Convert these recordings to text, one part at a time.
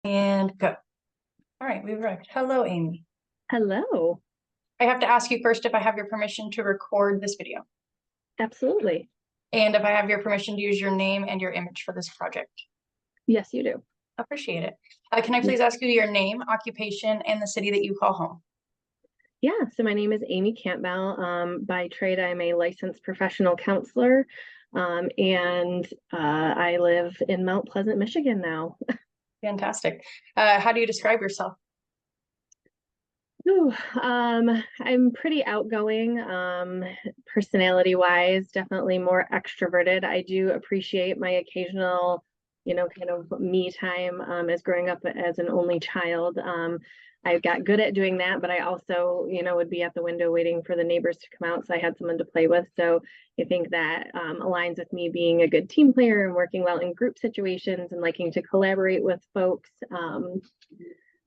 And go. All right, we've arrived. Hello, Amy. Hello. I have to ask you first if I have your permission to record this video Absolutely. and if I have your permission to use your name and your image for this project. Yes, you do. Appreciate it. Can I please ask you your name, occupation, and the city that you call home? Yeah, so my name is Amy Campbell. By trade, I'm a licensed professional counselor, and I live in Mount Pleasant, Michigan now. Fantastic. How do you describe yourself? Ooh, I'm pretty outgoing, personality-wise, definitely more extroverted. I do appreciate my occasional, kind of me time, as growing up as an only child. I got good at doing that, but I also, would be at the window waiting for the neighbors to come out, so I had someone to play with. So I think that aligns with me being a good team player and working well in group situations and liking to collaborate with folks.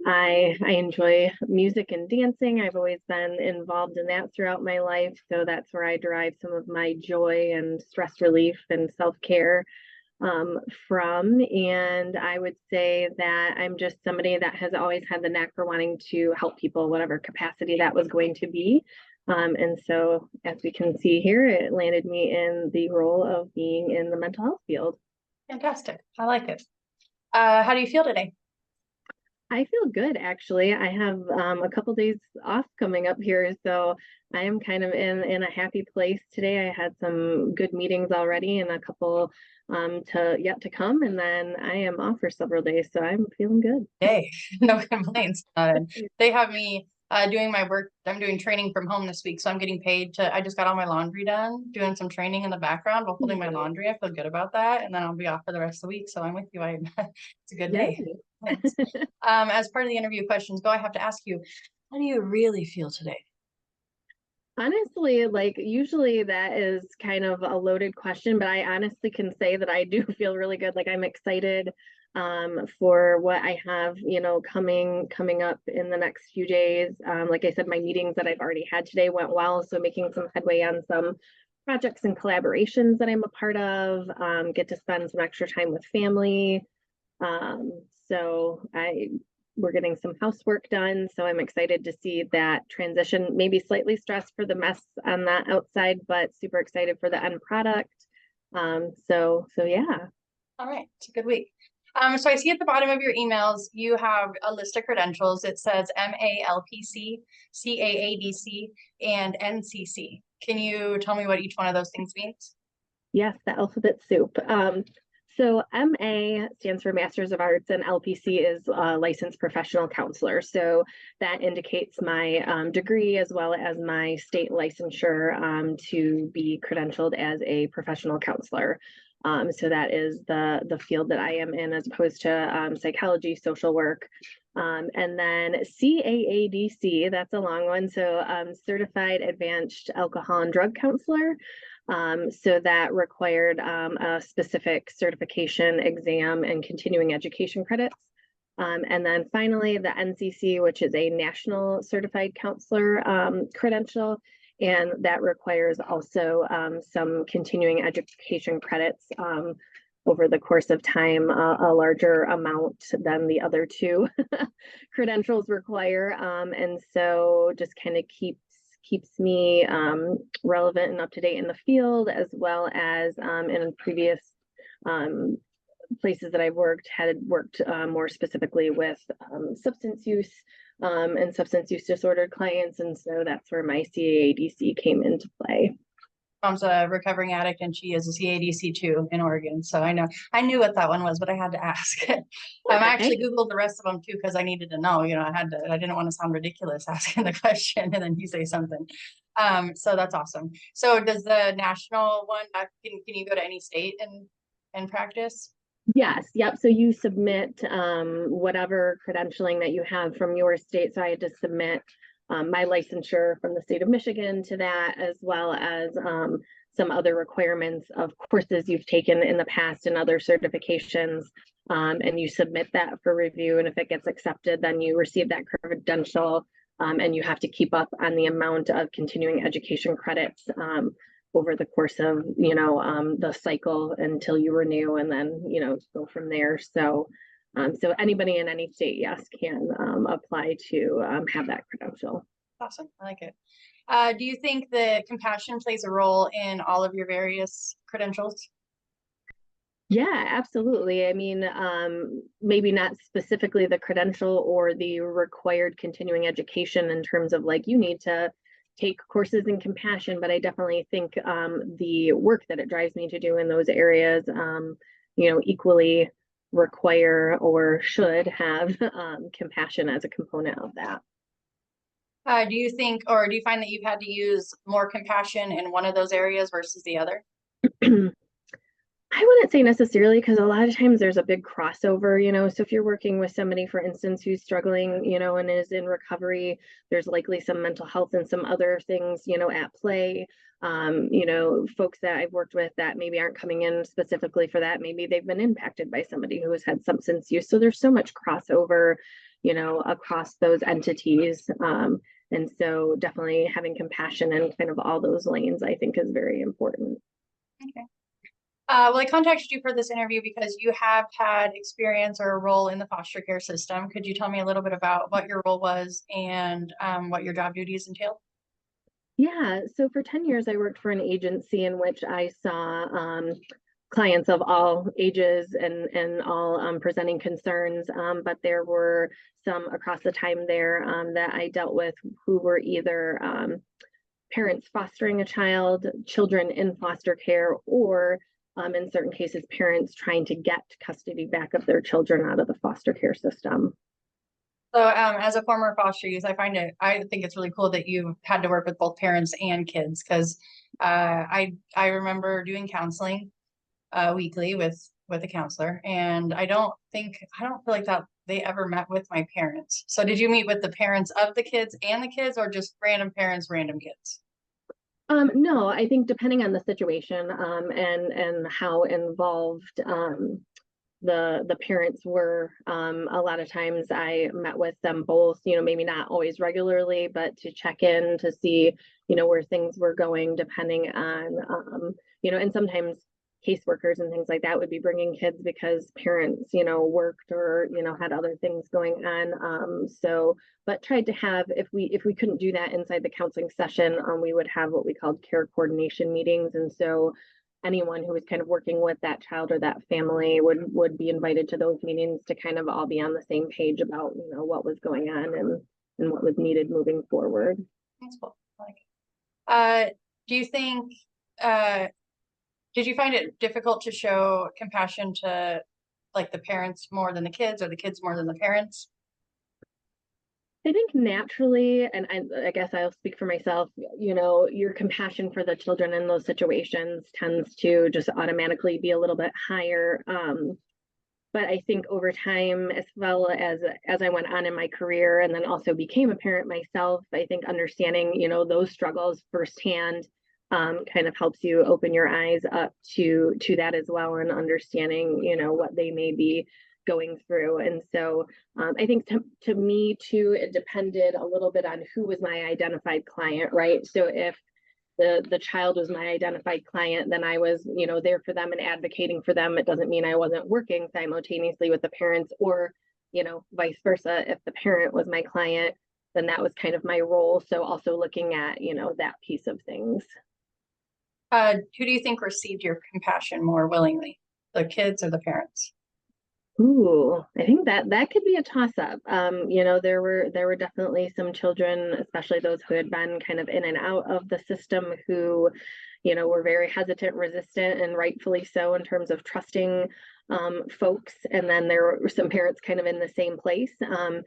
I enjoy music and dancing. I've always been involved in that throughout my life. So that's where I derive some of my joy and stress relief and self-care from. And I would say that I'm just somebody that has always had the knack for wanting to help people, whatever capacity that was going to be. And so, as we can see here, it landed me in the role of being in the mental health field. Fantastic. I like it. How do you feel today? I feel good actually. I have a couple days off coming up here, so I am kind of in a happy place today. I had some good meetings already and a couple to yet to come, and then I am off for several days, so I'm feeling good. Hey, no complaints. They have me doing my work. I'm doing training from home this week, so I'm getting paid to. I just got all my laundry done, doing some training in the background while holding my laundry. I feel good about that, and then I'll be off for the rest of the week. So I'm with you. It's a good Yeah. day. Thanks. As part of the interview questions, go. I have to ask you, how do you really feel today? Honestly, like usually that is kind of a loaded question, but I honestly can say that I do feel really good. Like I'm excited for what I have, coming up in the next few days. Like I said, my meetings that I've already had today went well, so making some headway on some projects and collaborations that I'm a part of. Get to spend some extra time with family. So we're getting some housework done, so I'm excited to see that transition. Maybe slightly stressed for the mess on that outside, but super excited for the end product. So yeah. All right, it's a good week. So I see at the bottom of your emails, you have a list of credentials. It says MALPC, CAADC, and NCC. Can you tell me what each one of those things means? Yes, the alphabet soup. So MA stands for Masters of Arts, and LPC is Licensed Professional Counselor. So that indicates my degree as well as my state licensure to be credentialed as a professional counselor. So that is the field that I am in, as opposed to psychology, social work. And then CAADC, that's a long one. So Certified Advanced Alcohol and Drug Counselor. So that required a specific certification exam and continuing education credits. And then finally, the NCC, which is a National Certified Counselor credential, and that requires also some continuing education credits over the course of time, a larger amount than the other two credentials require. And so just kind of keeps me relevant and up to date in the field, as well as in previous places that I've had worked more specifically with substance use and substance use disordered clients. And so that's where my CAADC came into play. Mom's a recovering addict and she is a CADC too in Oregon. So I knew what that one was, but I had to ask. I actually Googled the rest of them too, because I needed to know, I didn't want to sound ridiculous asking the question and then you say something. So that's awesome. So does the national one, can you go to any state and practice? Yes, yep. So you submit whatever credentialing that you have from your state. So I had to submit my licensure from the state of Michigan to that, as well as some other requirements of courses you've taken in the past and other certifications. And you submit that for review. And if it gets accepted, then you receive that credential, and you have to keep up on the amount of continuing education credits over the course of the cycle until you renew, and then go from there. So So anybody in any state, yes, can apply to have that credential. Awesome. I like it. Do you think that compassion plays a role in all of your various credentials? Yeah, absolutely. I mean, maybe not specifically the credential or the required continuing education in terms of like you need to take courses in compassion, but I definitely think the work that it drives me to do in those areas, equally require or should have compassion as a component of that. Do you think, or do you find that you've had to use more compassion in one of those areas versus the other? I wouldn't say necessarily because a lot of times there's a big crossover, so if you're working with somebody, for instance, who's struggling, and is in recovery, there's likely some mental health and some other things, at play. Folks that I've worked with that maybe aren't coming in specifically for that, maybe they've been impacted by somebody who has had substance use. So there's so much crossover, across those entities. And so definitely having compassion in kind of all those lanes, I think is very important. Okay. Well, I contacted you for this interview because you have had experience or a role in the foster care system. Could you tell me a little bit about what your role was and what your job duties entailed? Yeah, so for 10 years, I worked for an agency in which I saw clients of all ages and all presenting concerns, but there were some across the time there that I dealt with who were either parents fostering a child, children in foster care, or in certain cases, parents trying to get custody back of their children out of the foster care system. So, as a former foster youth, I think it's really cool that you've had to work with both parents and kids because I remember doing counseling weekly with a counselor, and I don't feel like that they ever met with my parents. So, did you meet with the parents of the kids and the kids, or just random parents, random kids? No, I think depending on the situation and how involved the parents were, a lot of times I met with them both, maybe not always regularly, but to check in to see, where things were going, depending on, and sometimes caseworkers and things like that would be bringing kids because parents, worked or, had other things going on. But tried to have, if we couldn't do that inside the counseling session, we would have what we called care coordination meetings. And so anyone who was kind of working with that child or that family would be invited to those meetings to kind of all be on the same page about, what was going on and what was needed moving forward. That's cool. I like it. Do you think did you find it difficult to show compassion to like the parents more than the kids or the kids more than the parents? I think naturally, and I guess I'll speak for myself, your compassion for the children in those situations tends to just automatically be a little bit higher. But I think over time, as well as I went on in my career and then also became a parent myself, I think understanding, those struggles firsthand kind of helps you open your eyes up to that as well, and understanding, what they may be going through. And so I think to me too, it depended a little bit on who was my identified client, right? So if the child was my identified client, then I was, there for them and advocating for them. It doesn't mean I wasn't working simultaneously with the parents, or, vice versa. If the parent was my client, then that was kind of my role. So also looking at, that piece of things. Who do you think received your compassion more willingly, the kids or the parents? Ooh, I think that could be a toss up. There were definitely some children, especially those who had been kind of in and out of the system, who, were very hesitant, resistant, and rightfully so in terms of trusting folks. And then there were some parents kind of in the same place. And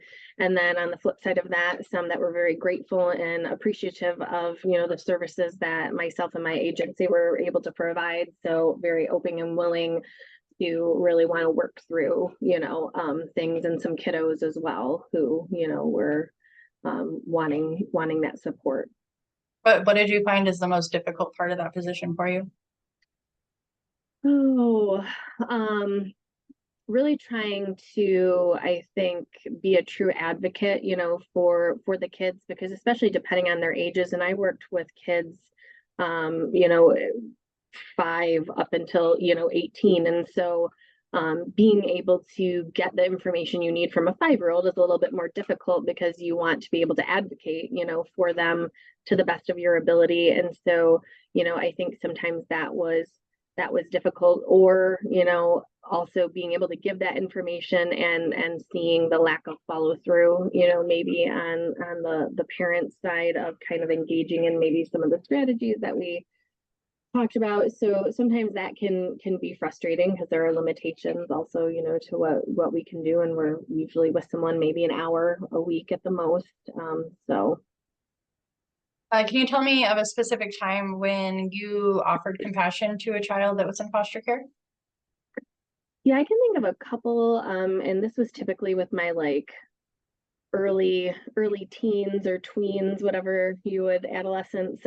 then on the flip side of that, some that were very grateful and appreciative of, the services that myself and my agency were able to provide. So very open and willing to really want to work through, things, and some kiddos as well who, were wanting that support. But what did you find is the most difficult part of that position for you? Oh, really trying to, I think, be a true advocate, for the kids, because especially depending on their ages, and I worked with kids, 5 up until 18, and so being able to get the information you need from a 5-year-old is a little bit more difficult because you want to be able to advocate, for them to the best of your ability. And so, I think sometimes that was difficult, or, also being able to give that information and seeing the lack of follow through, maybe on the parent side of kind of engaging in maybe some of the strategies that we talked about. So sometimes that can be frustrating because there are limitations also, to what we can do, and we're usually with someone maybe an hour a week at the most. So Can you tell me of a specific time when you offered compassion to a child that was in foster care? yeah, I can think of a couple, and this was typically with my like early teens or tweens, whatever you would, adolescents.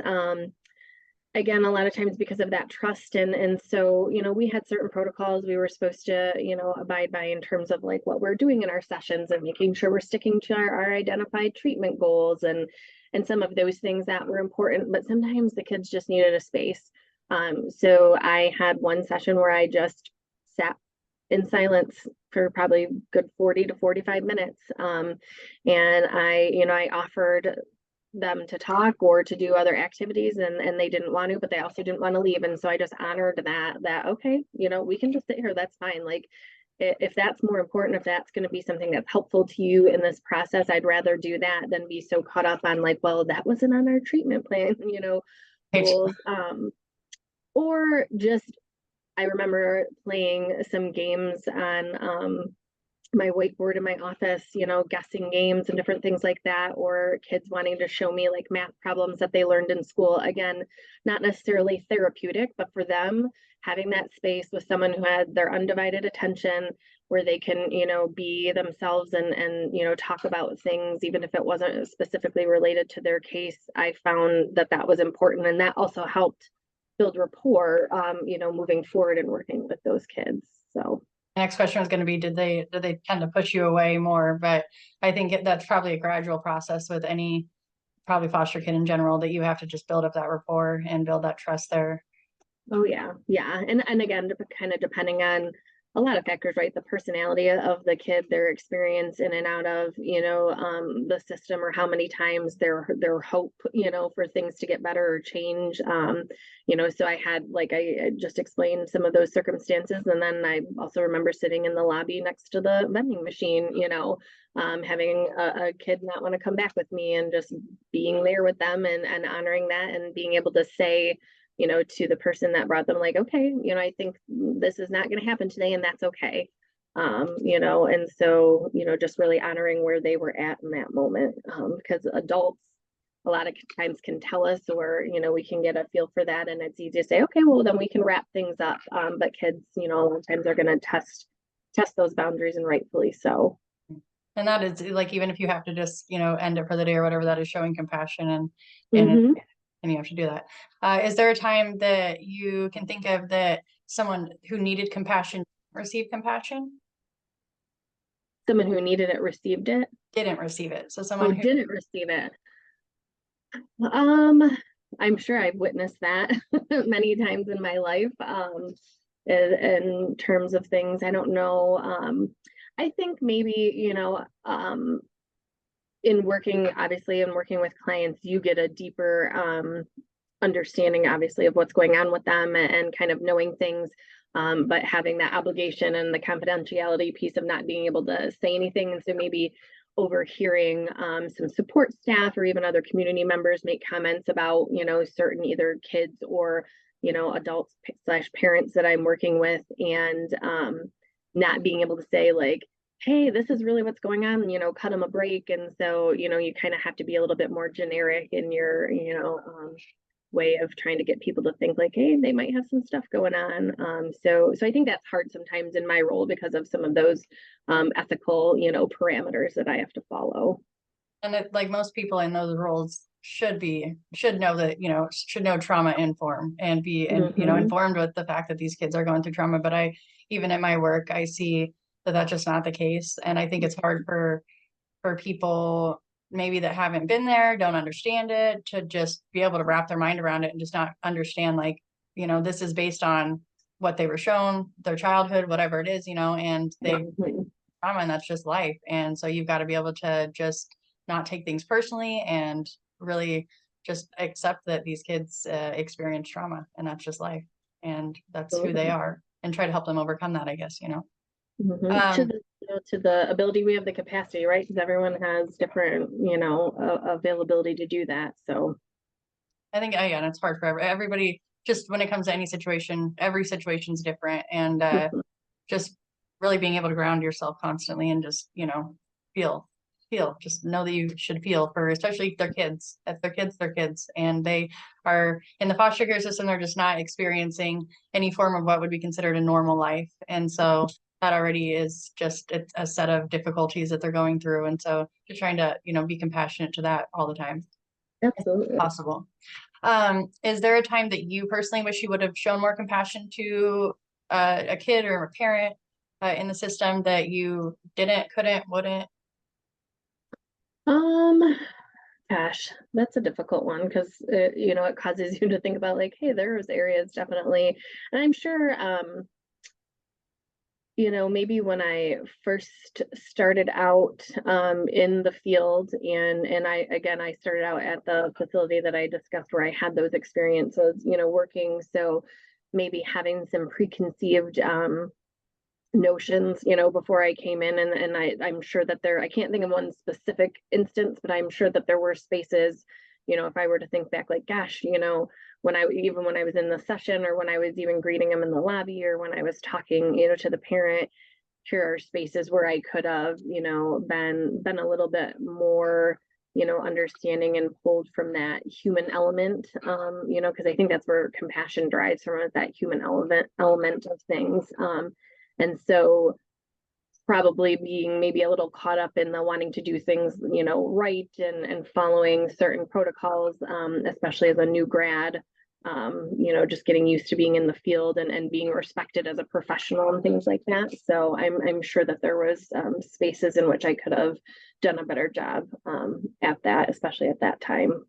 Again, a lot of times because of that trust, and so, we had certain protocols we were supposed to, abide by in terms of like what we're doing in our sessions and making sure we're sticking to our identified treatment goals and some of those things that were important. But sometimes the kids just needed a space. So I had one session where I just sat in silence for probably good 40 to 45 minutes. And I offered them to talk or to do other activities, and they didn't want to, but they also didn't want to leave. And so I just honored that, okay, we can just sit here. That's fine. Like, if that's more important, if that's going to be something that's helpful to you in this process, I'd rather do that than be so caught up on like, well, that wasn't on our treatment plan, goals. Or just, I remember playing some games on my whiteboard in my office, guessing games and different things like that, or kids wanting to show me like math problems that they learned in school. Again, not necessarily therapeutic, but for them, having that space with someone who had their undivided attention, where they can, be themselves and talk about things, even if it wasn't specifically related to their case. I found that was important, and that also helped build rapport, moving forward and working with those kids. So Next question was going to be, did they tend to push you away more? But I think that's probably a gradual process with any probably foster kid in general, that you have to just build up that rapport and build that trust there. oh yeah, and again, kind of depending on a lot of factors, right? The personality of the kid, their experience in and out of, the system, or how many times their hope, for things to get better or change. So I had, like I just explained some of those circumstances, and then I also remember sitting in the lobby next to the vending machine, having a kid not want to come back with me, and just being there with them and honoring that, and being able to say, to the person that brought them, like, okay, I think this is not going to happen today, and that's okay. And so, just really honoring where they were at in that moment. Because adults a lot of times can tell us, or, we can get a feel for that, and it's easy to say, okay, well, then we can wrap things up. But kids, a lot of times are going to test those boundaries, and rightfully so. And that is like, even if you have to just, end it for the day or whatever, that is showing compassion, and you have to do that. Is there a time that you can think of that someone who needed compassion received compassion? Someone who needed it received it? Didn't receive it. So someone who didn't receive it. I'm sure I've witnessed that many times in my life. In terms of things, I don't know. I think maybe, in working with clients, you get a deeper understanding, obviously, of what's going on with them, and kind of knowing things, but having that obligation and the confidentiality piece of not being able to say anything. And so maybe overhearing some support staff or even other community members make comments about, certain either kids or, adults / parents that I'm working with, and not being able to say, like, hey, this is really what's going on, cut them a break. And so, you kind of have to be a little bit more generic in your, way of trying to get people to think like, hey, they might have some stuff going on. So I think that's hard sometimes in my role because of some of those ethical, parameters that I have to follow. And it, like most people in those roles should know that, should know trauma inform and be, informed with the fact that these kids are going through trauma. But even in my work, I see that that's just not the case. And I think it's hard for people maybe that haven't been there, don't understand it, to just be able to wrap their mind around it and just not understand, like, this is based on what they were shown, their childhood, whatever it is, you know, and they trauma, and that's just life. And so you've got to be able to just not take things personally and really just accept that these kids experience trauma, and that's just life, and that's who they are, and try to help them overcome that, I guess, you know. To the ability, we have the capacity, right? Because everyone has different, you know, availability to do that. So I think, again, it's hard for everybody, just when it comes to any situation, every situation's different, and just really being able to ground yourself constantly and just, you know, feel, just know that you should feel for, especially if they're kids. If they're kids, and they are in the foster care system, they're just not experiencing any form of what would be considered a normal life. And so that already is just a set of difficulties that they're going through. And so just trying to, you know, be compassionate to that all the time. absolutely. If possible. Is there a time that you personally wish you would have shown more compassion to a kid or a parent in the system that you didn't, couldn't, wouldn't? Gosh, that's a difficult one, because you know, it causes you to think about like, hey, there's areas definitely, and I'm sure you know, maybe when I first started out in the field, and I started out at the facility that I discussed where I had those experiences, you know, working. So maybe having some preconceived notions, you know, before I came in, and I'm sure that I can't think of one specific instance, but I'm sure that there were spaces, you know, if I were to think back, like, gosh, you know, when I was in the session, or when I was even greeting them in the lobby, or when I was talking, you know, to the parent, here are spaces where I could have, you know, been a little bit more, you know, understanding and pulled from that human element, you know, because I think that's where compassion drives from, that human element of things. And so probably being maybe a little caught up in the wanting to do things, you know, right, and following certain protocols, especially as a new grad, you know, just getting used to being in the field, and being respected as a professional and things like that. So I'm sure that there was spaces in which I could have done a better job at that, especially at that time.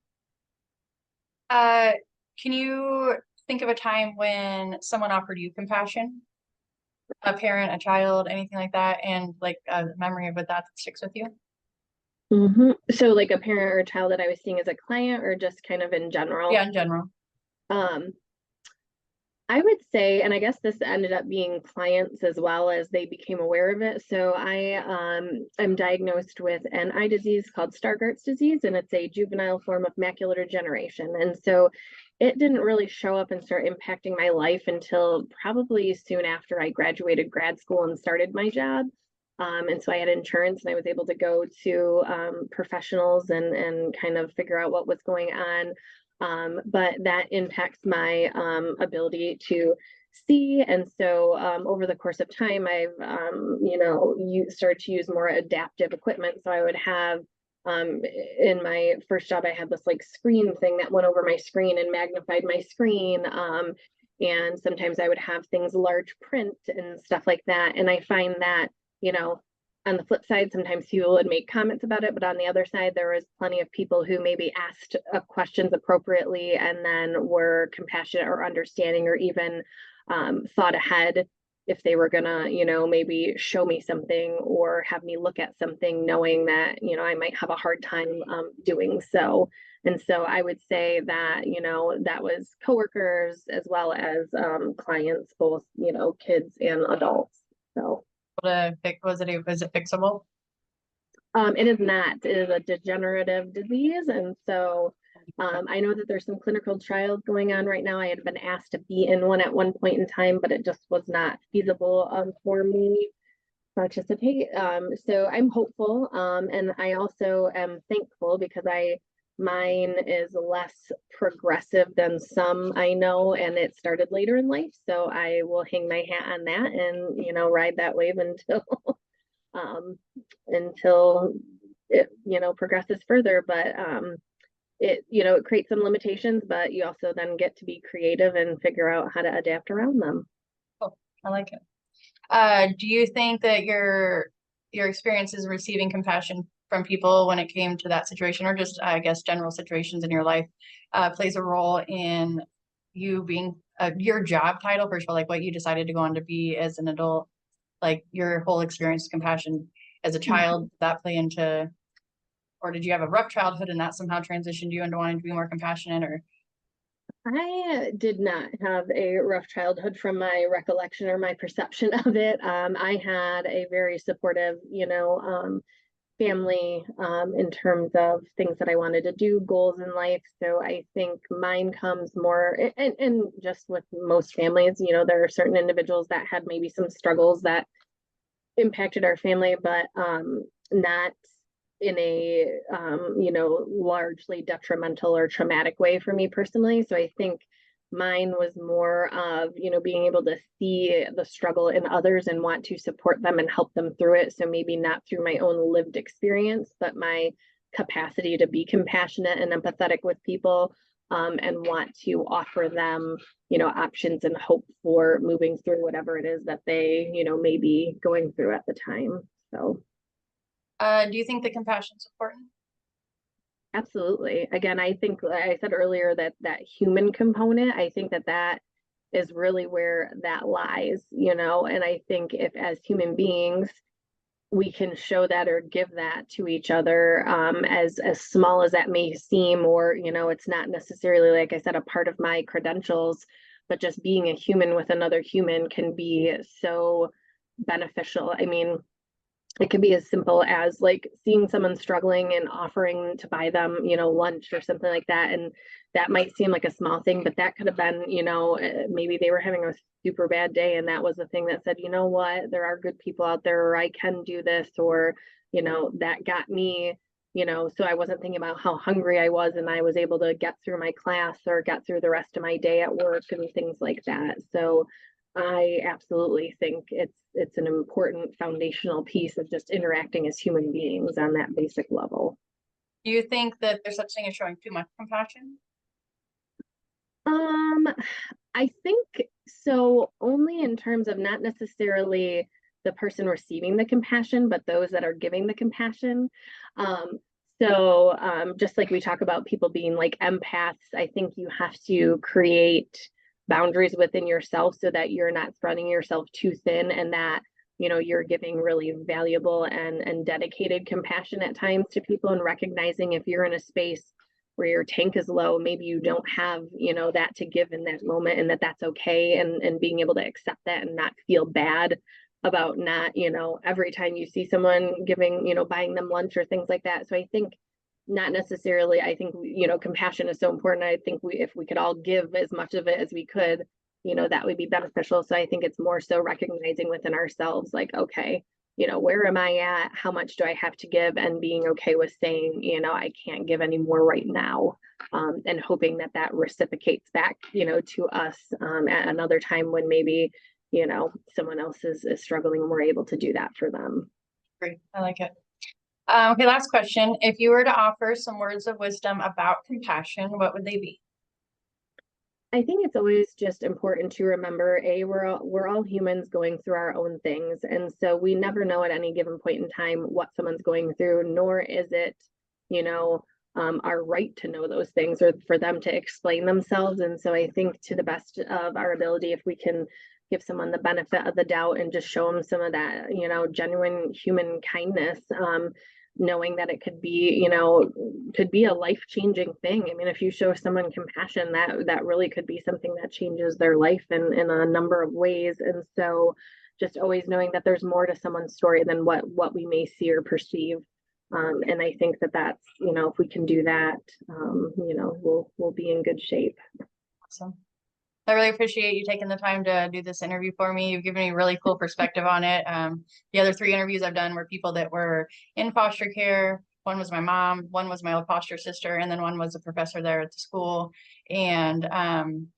Can you think of a time when someone offered you compassion? A parent, a child, anything like that, and like a memory with that sticks with you? So like a parent or a child that I was seeing as a client, or just kind of in general? Yeah, in general. I would say, and I guess this ended up being clients as well, as they became aware of it. So I'm diagnosed with an eye disease called Stargardt's disease, and it's a juvenile form of macular degeneration. And so it didn't really show up and start impacting my life until probably soon after I graduated grad school and started my job. And so I had insurance, and I was able to go to professionals and kind of figure out what was going on. But that impacts my ability to see. And so over the course of time, I've, you know, started to use more adaptive equipment. So I would have, in my first job, I had this like screen thing that went over my screen and magnified my screen. And sometimes I would have things large print and stuff like that. And I find that, you know, on the flip side, sometimes people would make comments about it, but on the other side, there was plenty of people who maybe asked questions appropriately, and then were compassionate or understanding, or even thought ahead if they were gonna, you know, maybe show me something or have me look at something, knowing that, you know, I might have a hard time doing so. And so I would say that, you know, that was coworkers as well as clients, both, you know, kids and adults. So. Was it fixable? It is not. It is a degenerative disease, and so I know that there's some clinical trials going on right now. I had been asked to be in one at one point in time, but it just was not feasible for me to participate. So I'm hopeful, and I also am thankful, because mine is less progressive than some I know, and it started later in life. So I will hang my hat on that, and, you know, ride that wave until until it, you know, progresses further. But it, you know, it creates some limitations, but you also then get to be creative and figure out how to adapt around them. Oh, I like it. Do you think that your experiences receiving compassion from people when it came to that situation, or just, I guess, general situations in your life, plays a role in you being your job title, first of all, like what you decided to go on to be as an adult, like your whole experience of compassion as a child, did that play into, or did you have a rough childhood and that somehow transitioned you into wanting to be more compassionate, or? I did not have a rough childhood from my recollection or my perception of it. I had a very supportive, family in terms of things that I wanted to do, goals in life. So I think mine comes more, and just with most families, there are certain individuals that had maybe some struggles that impacted our family, but not in a largely detrimental or traumatic way for me personally. So I think mine was more of being able to see the struggle in others and want to support them and help them through it. So maybe not through my own lived experience, but my capacity to be compassionate and empathetic with people, and want to offer them options and hope for moving through whatever it is that they may be going through at the time. So Do you think the compassion is important? absolutely. Again, I think like I said earlier that human component, I think that is really where that lies, and I think if as human beings we can show that or give that to each other, as small as that may seem, or it's not necessarily, like I said, a part of my credentials, but just being a human with another human can be so beneficial. I mean, it can be as simple as like seeing someone struggling and offering to buy them, lunch or something like that. And that might seem like a small thing, but that could have been, maybe they were having a super bad day. And that was the thing that said, you know what, there are good people out there, or I can do this, or, that got me, so I wasn't thinking about how hungry I was and I was able to get through my class or get through the rest of my day at work and things like that. So I absolutely think it's an important foundational piece of just interacting as human beings on that basic level. Do you think that there's such thing as showing too much compassion? Um, I think so, only in terms of not necessarily the person receiving the compassion, but those that are giving the compassion. Um, just like we talk about people being like empaths, I think you have to create boundaries within yourself so that you're not spreading yourself too thin, and that you're giving really valuable and dedicated compassion at times to people, and recognizing if you're in a space where your tank is low, maybe you don't have that to give in that moment, and that's okay, and being able to accept that and not feel bad about not every time you see someone giving buying them lunch or things like that. So I think not necessarily, I think compassion is so important. I think if we could all give as much of it as we could, that would be beneficial. So I think it's more so recognizing within ourselves, like, okay, where am I at? How much do I have to give? And being okay with saying, I can't give any more right now. And hoping that reciprocates back, to us at another time when maybe, someone else is struggling and we're able to do that for them. Great, I like it. Okay, last question. If you were to offer some words of wisdom about compassion, what would they be? I think it's always just important to remember, we're all humans going through our own things, and so we never know at any given point in time what someone's going through, nor is it, our right to know those things or for them to explain themselves. And so I think to the best of our ability, if we can give someone the benefit of the doubt and just show them some of that, genuine human kindness, knowing that it could be, could be a life-changing thing. I mean, if you show someone compassion, that really could be something that changes their life in a number of ways. And so just always knowing that there's more to someone's story than what we may see or perceive. And I think that's, if we can do that, we'll be in good shape. Awesome. I really appreciate you taking the time to do this interview for me. You've given me a really cool perspective on it. The other 3 interviews I've done were people that were in foster care. One was my mom, one was my old foster sister, and then one was a professor there at the school. And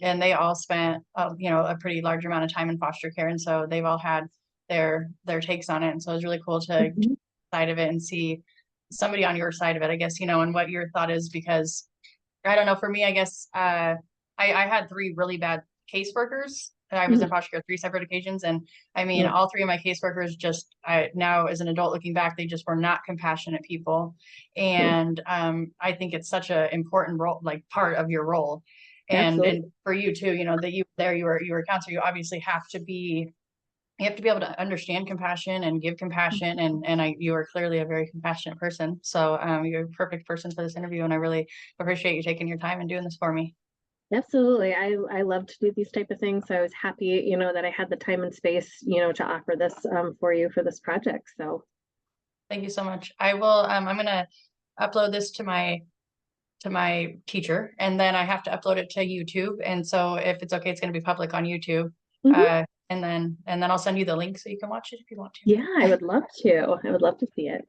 they all spent a pretty large amount of time in foster care, and so they've all had their takes on it. And so it was really cool to side of it and see somebody on your side of it, I guess, and what your thought is, because I don't know, for me, I guess I had 3 really bad caseworkers. I was in foster care 3 separate occasions. And I mean, all 3 of my caseworkers now as an adult looking back, they just were not compassionate people. And I think it's such an important role, like part of your role. Absolutely. and for you too, you know, that you were a counselor, you obviously have to be able to understand compassion and give compassion, and you are clearly a very compassionate person. So you're a perfect person for this interview, and I really appreciate you taking your time and doing this for me. Absolutely. I love to do these type of things. So I was happy, that I had the time and space, to offer this for you for this project. So Thank you so much. I will I'm gonna upload this to my teacher, and then I have to upload it to YouTube. And so if it's okay, it's gonna be public on YouTube. Mhm. And then I'll send you the link so you can watch it if you want to. Yeah, I would love to. I would love to see it.